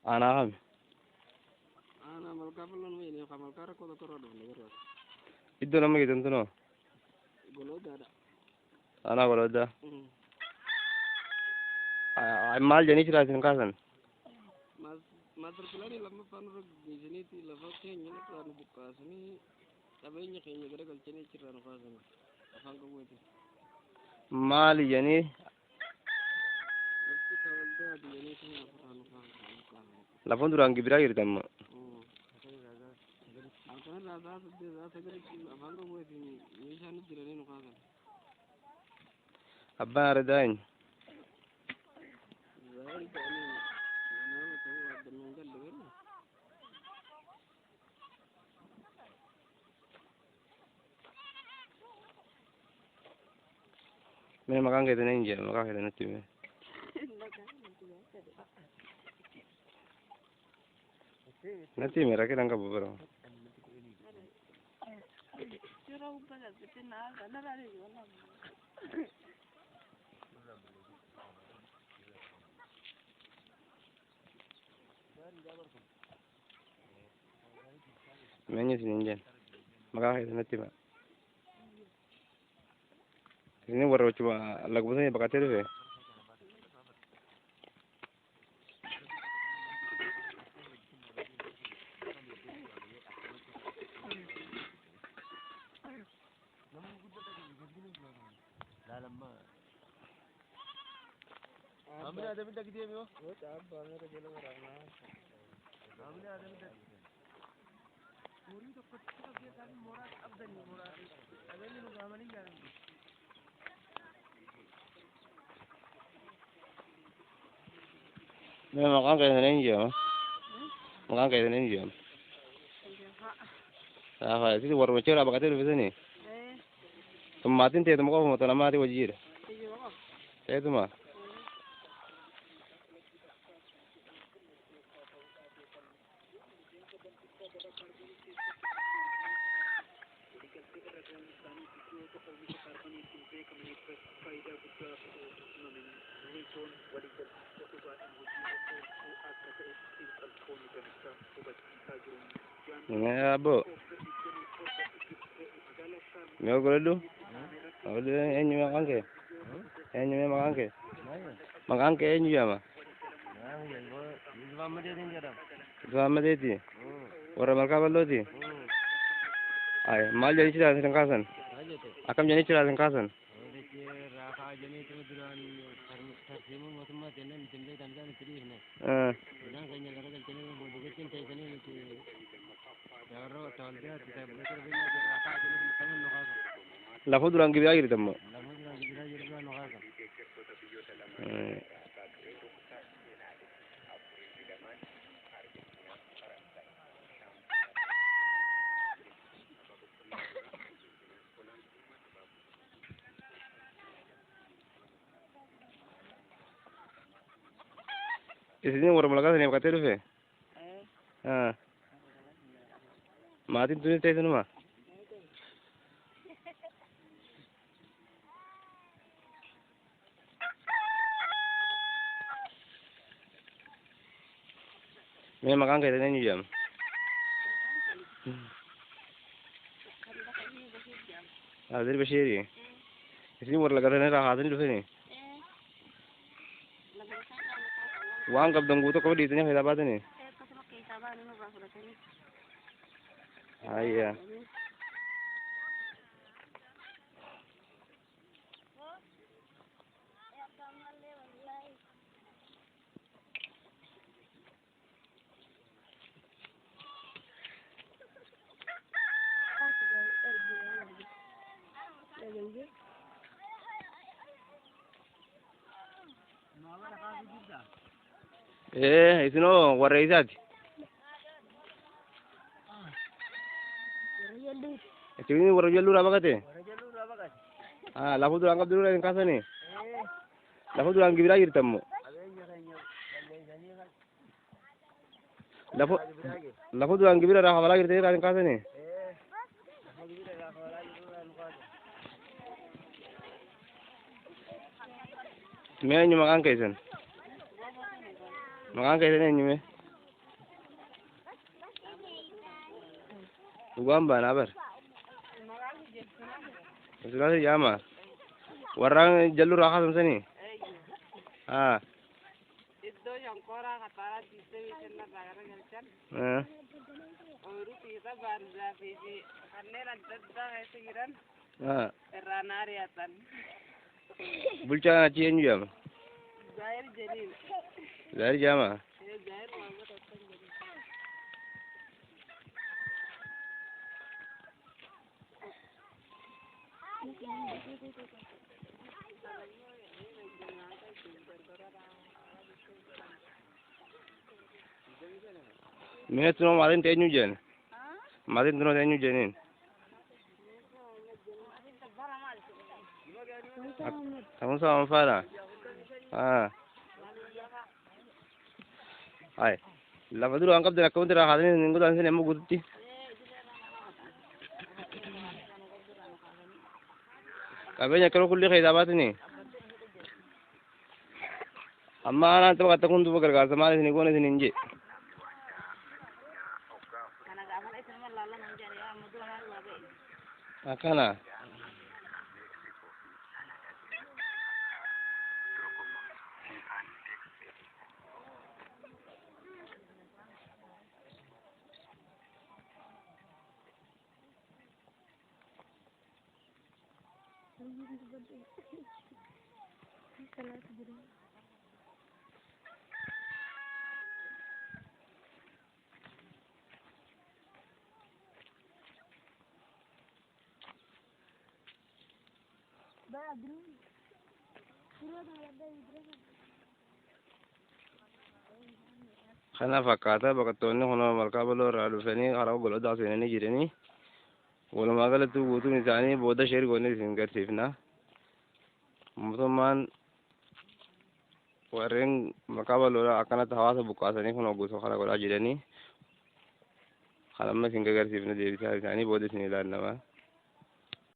Ana kam. Ana malka falon mo ini kamal kara ko to rodo ne ro. Iddo namma gidan tuno. Golo dada. Ana golo da. Mal jani cira sin kasan. Master plan lamma panro gijini ti lava kenya ne plan bukas ni tabenya kenya gere gal chene cira no kasan. Afanga wete. Mal jani. Tapi kalau dia di ini sih nggak pernah lupa. Lapon durang gibira gitu tamma. Alkan rasa sedih rasa dari afanga wete ni sana cira ni no kasan. Abba ardain. Zai ko ni na to wa da ngal le ne. Me makan gitu nih inje, makan gitu nanti me. Nanti me rakit angka bubur. Menye sini inje. Makan gitu nanti me. Ini baru coba lagu saya pakai terus ya. Amne ada minta gede mo? Oh, coba amne ada gelo marana. Amne ada minta. Muri to kecil dia kan murad abdan murad. Ada ni lu gamani jangan. Me makan kayak gini inje. Makan kayak gini inje. Ah, itu baru macam apa kata lu sini? Tomatin teh temu kau mau tanam mati wajir. Saya tu mah. Ini apa? Meo kalau tu, kalau tu enyu makan ke? Enyu makan ke? Makan ke enyu apa? Sama dia ti. Orang mereka balu ti. Ay, mal jadi cerita tentang kasan. Akam jadi cerita tentang kasan. Lafu durang gibi aja gitu mo. Isini orang Malaka ni pakai terus ya? Mati tu ni teh tu mah. Me makan kayak ni jam. Ada di Bashiri. Isini orang Malaka ni rahat ni tu ni. Wang kab donggu tu kau di sini ada apa tu ni? Iya. Isino warra isati. Isini warra jalur apa kate? Lafu durang kab dulu yang kasa ni. Lafu durang gibira gitu tamu. Lafu durang gibira dah hawala gitu yang kasa ni. Me nyu makan kaisan. Makan kaisan nyu me. dhugaan baanaa bar Sulaasi jaama warraan jallu raakaa samsanii haa iddoo shankoraa kataaraa diisee kenna gaara galchan ooyiruu fiisa baarzaafii fi kanneen adda addaa keessa jiran irraa naariyaatan bulchaan achi eenyu jaama Zaahir Jaliil Zaahir jaama Zaahir Muhammad Hassan Jaliil Mee tunoo maatiin ta'e eenyu jeen maatiin tunoo ta'e eenyu jeeniin Kamu sama Fara hai lafa duru angkap dan akkaunti rahaa ini minggu dan sini emu gututti kabenya kalau kulli khidmat ini amma ana to kata kuntu bergarga sama sini gua sini inje akana Kana fakkaata baqattoonni kun malkaa baloo irraa dhufanii karaa goloddaa seenanii jiranii walumaa galatti guutuun isaanii booda sheergoonni isin garsiifna mootummaan warreen malkaa baloo akkanatti hawaasa buqqaasanii kun hogguutuu karaa godhaa jiranii kan amma isin garsiifna deebisaa isaanii booda isin ilaallama.